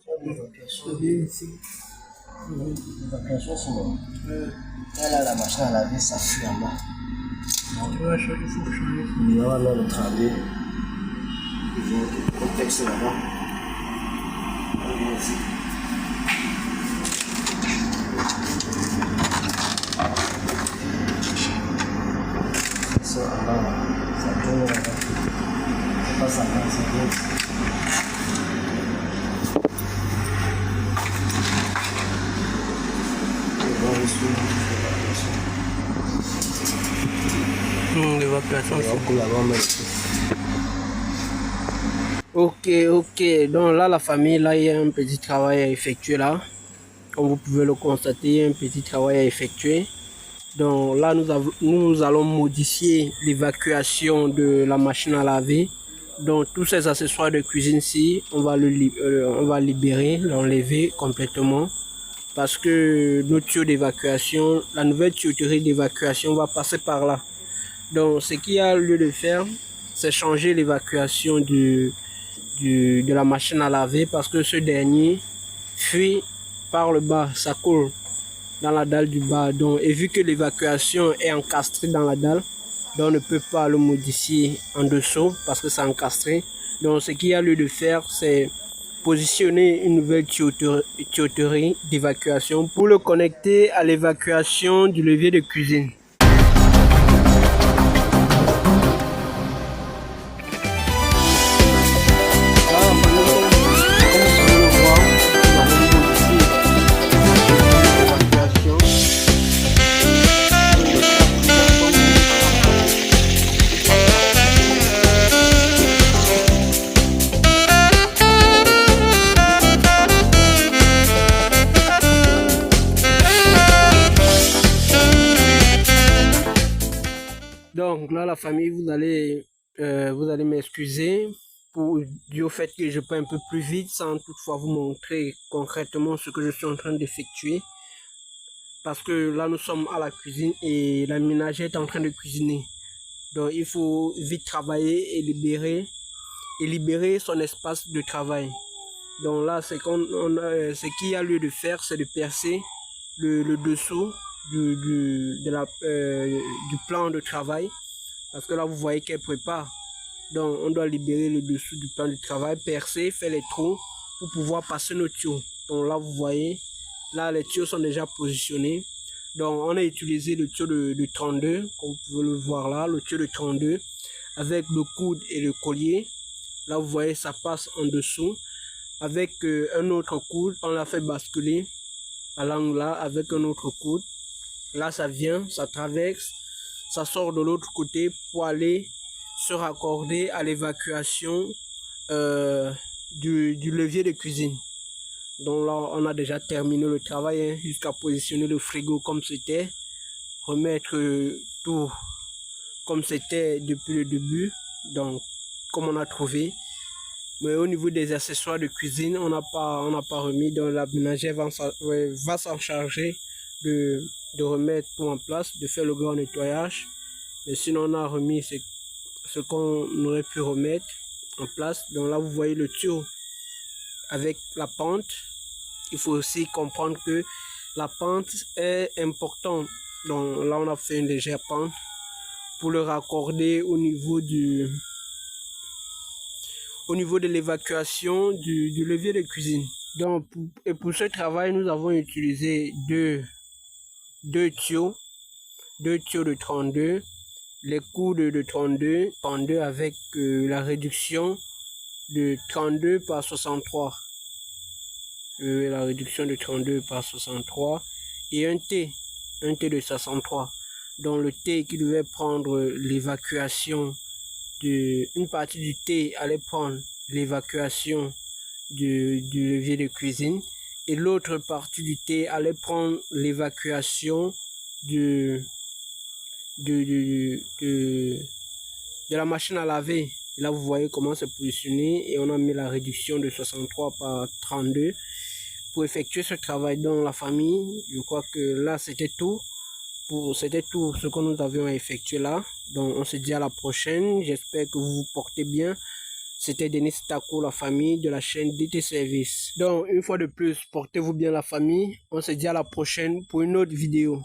C'est bien ici. L'évacuation, sinon. Elle a la machine à laver, ça fuit en bas. Tu vas changer, il faut changer. Il va alors le travailler. Le texte là-bas. Ça en bas, ça tourne là-bas. Ça passe à 15 secondes. L'évacuation. Ok. Donc là, la famille, là, il y a un petit travail à effectuer là. Comme vous pouvez le constater, il y a un petit travail à effectuer. Donc là, nous allons modifier l'évacuation de la machine à laver. Donc tous ces accessoires de cuisine-ci, on va libérer, l'enlever complètement. Parce que nos tuyaux d'évacuation, la nouvelle tuyauterie d'évacuation va passer par là. Donc ce qu'il y a lieu de faire, c'est changer l'évacuation de la machine à laver parce que ce dernier fuit par le bas, ça coule dans la dalle du bas. Donc, et vu que l'évacuation est encastrée dans la dalle, donc on ne peut pas le modifier en dessous parce que c'est encastré. Donc ce qu'il y a lieu de faire, c'est positionner une nouvelle tuyauterie d'évacuation pour le connecter à l'évacuation du levier de cuisine. Donc là, la famille, vous allez m'excuser dû au fait que je peux un peu plus vite sans toutefois vous montrer concrètement ce que je suis en train d'effectuer. Parce que là, nous sommes à la cuisine et la ménagère est en train de cuisiner. Donc, il faut vite travailler et libérer son espace de travail. Donc là, ce qu'il y a lieu de faire, c'est de percer le dessous du plan de travail. Parce que là, vous voyez qu'elle prépare. Donc, on doit libérer le dessous du plan de travail, percer, faire les trous pour pouvoir passer nos tuyaux. Donc là, vous voyez, là, les tuyaux sont déjà positionnés. Donc, on a utilisé le tuyau de 32, comme vous pouvez le voir là, le tuyau de 32, avec le coude et le collier. Là, vous voyez, ça passe en dessous. Avec un autre coude, on l'a fait basculer à l'angle là, avec un autre coude. Là, ça vient, ça traverse, ça sort de l'autre côté pour aller se raccorder à l'évacuation du levier de cuisine. Donc là, on a déjà terminé le travail jusqu'à positionner le frigo comme c'était, remettre tout comme c'était depuis le début, donc comme on a trouvé. Mais au niveau des accessoires de cuisine, on n'a pas remis, donc la ménagère va s'en charger de remettre tout en place, de faire le grand nettoyage. Mais sinon, on a remis ce qu'on aurait pu remettre en place. Donc là, vous voyez le tuyau avec la pente. Il faut aussi comprendre que la pente est importante. Donc là, on a fait une légère pente pour le raccorder au niveau de l'évacuation du levier de cuisine. Donc, pour ce travail, nous avons utilisé deux tuyaux de 32, les coudes de 32 avec la réduction de 32 par 63. La réduction de 32 par 63 et un T de 63. Donc le T qui devait prendre l'évacuation une partie du T allait prendre l'évacuation du levier de cuisine et l'autre partie du T allait prendre l'évacuation de la machine à laver. Et là, vous voyez comment c'est positionné et on a mis la réduction de 63 par 32 pour effectuer ce travail dans la famille. Je crois que là, c'était tout. C'était tout ce que nous avions effectué là. Donc, on se dit à la prochaine. J'espère que vous vous portez bien. C'était Denis Tako, la famille de la chaîne DT Service. Donc, une fois de plus, portez-vous bien la famille. On se dit à la prochaine pour une autre vidéo.